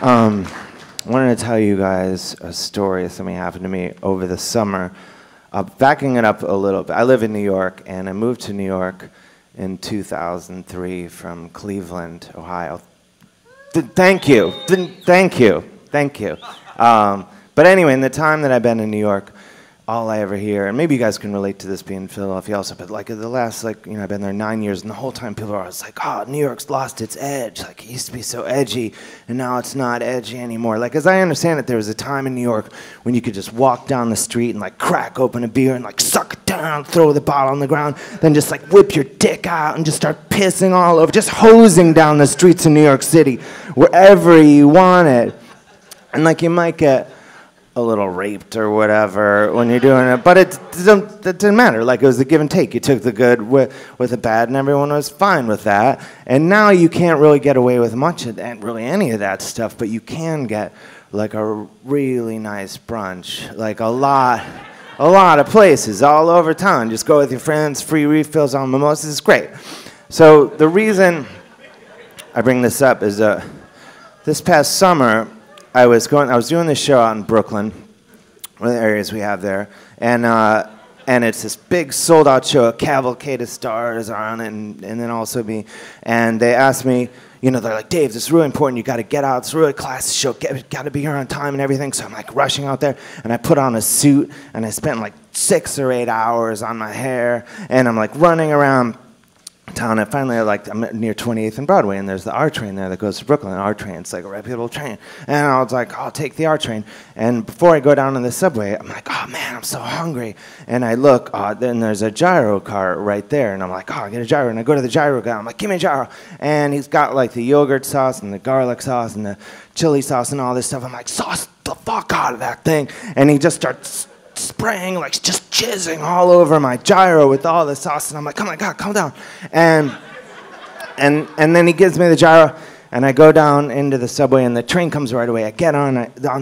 I wanted to tell you guys a story, something happened to me over the summer. Backing it up a little bit, I live in New York, and I moved to New York in 2003 from Cleveland, Ohio. Thank you. But anyway, in the time that I've been in New York, all I ever hear, and maybe you guys can relate to this being in Philadelphia also, but like the last, I've been there 9 years, and the whole time people are always like, oh, New York's lost its edge. Like, it used to be so edgy, and now it's not edgy anymore. Like, as I understand it, there was a time in New York when you could just walk down the street and like crack open a beer and like suck it down, throw the bottle on the ground, then just like whip your dick out and just start pissing all over, just hosing down the streets of New York City, wherever you wanted. And like, you might get a little raped or whatever when you're doing it, but it didn't matter. Like, it was a give and take. You took the good with the bad, and everyone was fine with that. And now you can't really get away with much of that, really any of that stuff, but you can get like a really nice brunch, like a lot of places all over town. Just go with your friends, free refills on mimosas. It's great. So the reason I bring this up is this past summer, I was doing this show out in Brooklyn, one of the areas we have there, and it's this big sold-out show. A cavalcade of stars are on it, and then also me. And they asked me, they're like, Dave, this is really important. You got to get out. It's a really classy show. Got to be here on time and everything. So I'm like rushing out there, and I put on a suit, and I spent like 6 or 8 hours on my hair, and I'm like running around town, and finally I'm near 28th and Broadway, and there's the R train there that goes to Brooklyn. R train, it's like a reputable train, and I was like, I'll take the R train. And before I go down on the subway, I'm like, oh man, I'm so hungry. And I look, then there's a gyro cart right there, and I'm like, oh, I get a gyro. And I go to the gyro guy, I'm like, give me a gyro. And he's got like the yogurt sauce and the garlic sauce and the chili sauce and all this stuff. I'm like, sauce the fuck out of that thing. And he just starts spraying, like just jizzing all over my gyro with all the sauce, and I'm like, oh my God, calm down. And then he gives me the gyro, and I go down into the subway, and the train comes right away. I get on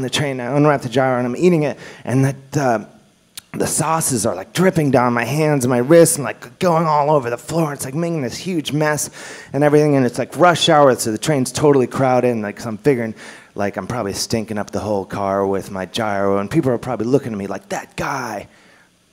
the train, I unwrap the gyro, and I'm eating it, and the sauces are like dripping down my hands and my wrists and like going all over the floor. It's like making this huge mess and everything, and it's like rush hour, so the train's totally crowded, and like, so I'm figuring like I'm probably stinking up the whole car with my gyro, and people are probably looking at me like, that guy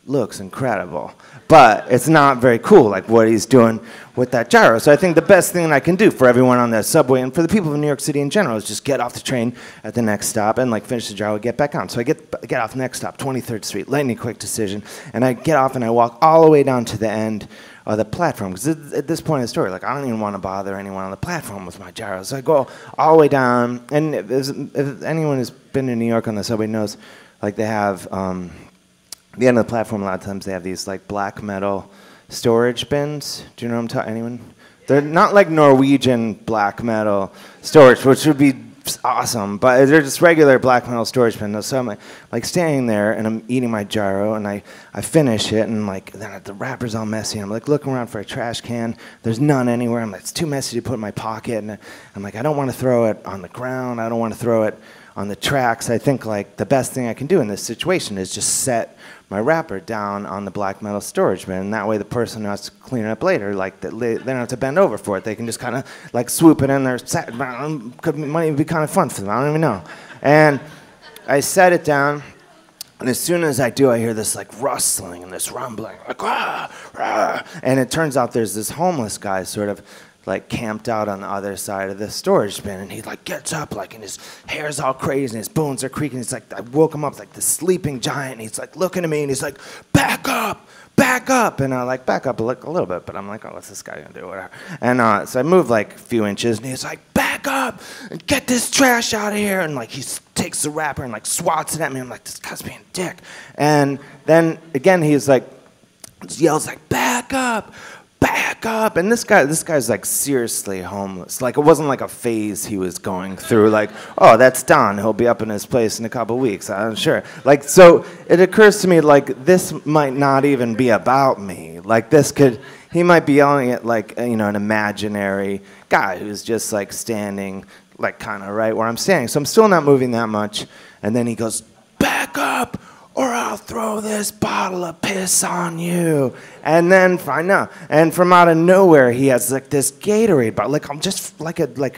looks incredible, but it's not very cool, like what he's doing with that gyro. So I think the best thing I can do for everyone on the subway and for the people of New York City in general is just get off the train at the next stop and like finish the gyro, get back on. So I get off the next stop, 23rd Street, lightning quick decision, and I get off and I walk all the way down to the end of the platform, because at this point in the story, like, I don't even want to bother anyone on the platform with my gyro. So I go all the way down, and if anyone who's been in New York on the subway knows, like, they have the end of the platform, a lot of times they have these like black metal storage bins. Do you know what I'm talking? Anyone? They're not like Norwegian black metal storage, which would be awesome, but they're just regular black metal storage bins. So I'm like standing there, and I'm eating my gyro, and I finish it, and like then the wrapper's all messy. I'm like looking around for a trash can. There's none anywhere. I'm like, it's too messy to put in my pocket, and I'm like, I don't want to throw it on the ground. I don't want to throw it on the tracks. I think like the best thing I can do in this situation is just set my wrapper down on the black metal storage bin, and that way the person who has to clean it up later, like they don't have to bend over for it. They can just kind of like swoop it in there. Might be kind of fun for them. I don't even know. And I set it down, and as soon as I do, I hear this like rustling and this rumbling, like rah, rah. And it turns out there's this homeless guy sort of like camped out on the other side of the storage bin, and he like gets up, like, and his hair's all crazy and his bones are creaking. It's like I woke him up like the sleeping giant, and he's like looking at me, and he's like, back up, and I like back up a little bit, but I'm like, oh, what's this guy gonna do, whatever. And so I moved like a few inches, and he's like, back up and get this trash out of here, and like he takes the wrapper and like swats it at me. I'm like, this guy's being a dick. And then again he's like yells like, back up, and this guy's like seriously homeless. Like, it wasn't like a phase he was going through, like, oh, that's Don, he'll be up in his place in a couple weeks, I'm sure. Like, so it occurs to me, like, this might not even be about me. Like, he might be yelling at, like, an imaginary guy who's just like standing like kind of right where I'm standing. So I'm still not moving that much, and then he goes, back up or I'll throw this bottle of piss on you. And then, I know, and from out of nowhere, he has like this Gatorade bottle, like I'm just like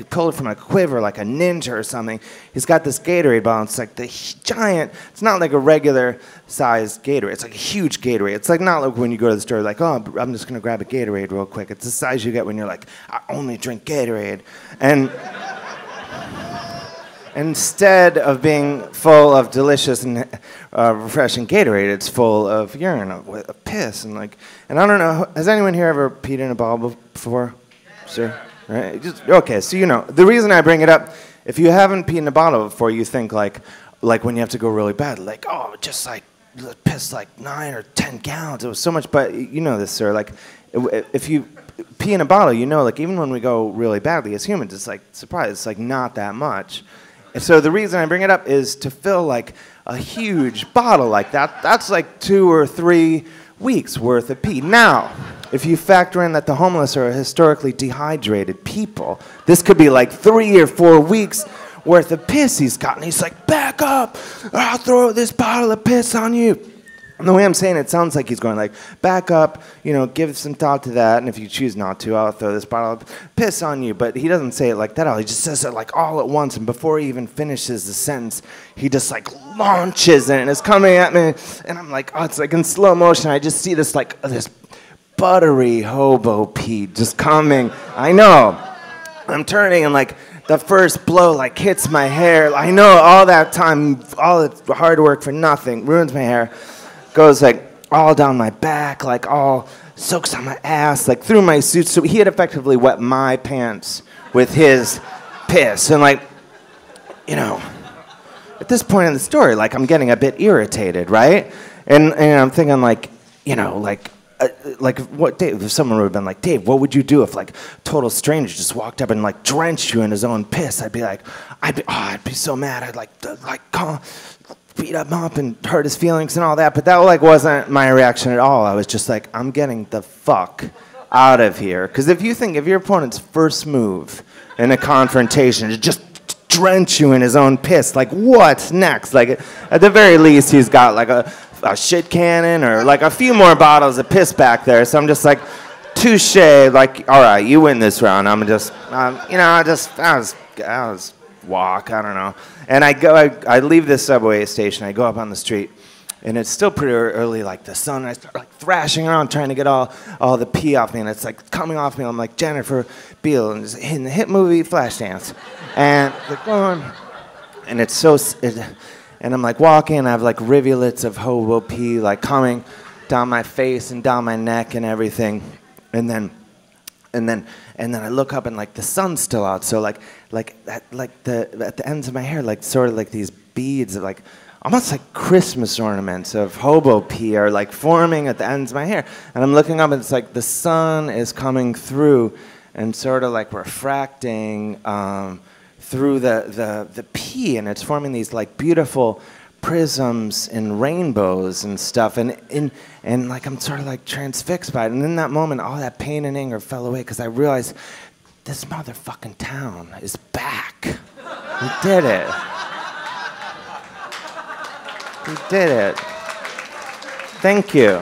pulled it from a quiver, like a ninja or something. He's got this Gatorade bottle. It's like the giant. It's not like a regular sized Gatorade. It's like a huge Gatorade. It's like not like when you go to the store, like, oh, I'm just gonna grab a Gatorade real quick. It's the size you get when you're like, I only drink Gatorade, and. Instead of being full of delicious and refreshing Gatorade, it's full of urine, of piss, and I don't know. Has anyone here ever peed in a bottle before? Sure. Right. Okay. So you know the reason I bring it up. If you haven't peed in a bottle before, you think like when you have to go really bad, like oh, just like piss like 9 or 10 gallons. It was so much. But you know this, sir. Like if you pee in a bottle, you know, like even when we go really badly as humans, it's like surprise. It's like not that much. So the reason I bring it up is to fill like a huge bottle like that. That's like 2 or 3 weeks worth of pee. Now, if you factor in that the homeless are historically dehydrated people, this could be like 3 or 4 weeks worth of piss he's gotten. He's like, back up, or I'll throw this bottle of piss on you. And the way I'm saying it sounds like he's going like, back up, you know, give some thought to that, and if you choose not to, I'll throw this bottle of piss on you. But he doesn't say it like that at all. He just says it like all at once, and before he even finishes the sentence, he just like launches in, and it's coming at me, and I'm like, oh, it's like in slow motion. I just see this like, this buttery hobo pee just coming. I know. I'm turning, and like, the first blow like hits my hair. I know all that time, all the hard work for nothing, ruins my hair. Goes like all down my back, like all soaks on my ass, like through my suit. So he had effectively wet my pants with his piss. And like, you know, at this point in the story, like I'm getting a bit irritated, right? And I'm thinking like, you know, like what Dave, if someone would have been like, Dave, what would you do if like total stranger just walked up and like drenched you in his own piss? I'd be so mad. I'd like beat him up and hurt his feelings and all that, but that like wasn't my reaction at all. I was just like, I'm getting the fuck out of here. Because if your opponent's first move in a confrontation is just drench you in his own piss, like what's next? Like at the very least, he's got like a shit cannon or like a few more bottles of piss back there. So I'm just like, touche. Like, all right, you win this round. I'm just, you know, I was walk, I don't know. And I leave this subway station, I go up on the street, and it's still pretty early, like the sun, and I start like thrashing around trying to get all the pee off me, and it's like coming off me. I'm like Jennifer Beal in the hit movie Flashdance. And like going, and it's so, and I'm like walking, and I have like rivulets of hobo pee like coming down my face and down my neck and everything. And then I look up and like the sun's still out, so at the ends of my hair, like sort of like these beads of like almost like Christmas ornaments of hobo pee are like forming at the ends of my hair. And I'm looking up and it's like the sun is coming through and sort of like refracting through the pee, and it's forming these like beautiful prisms and rainbows and stuff, and like I'm sort of like transfixed by it. And in that moment, all that pain and anger fell away because I realized this motherfucking town is back. We did it. We did it. Thank you.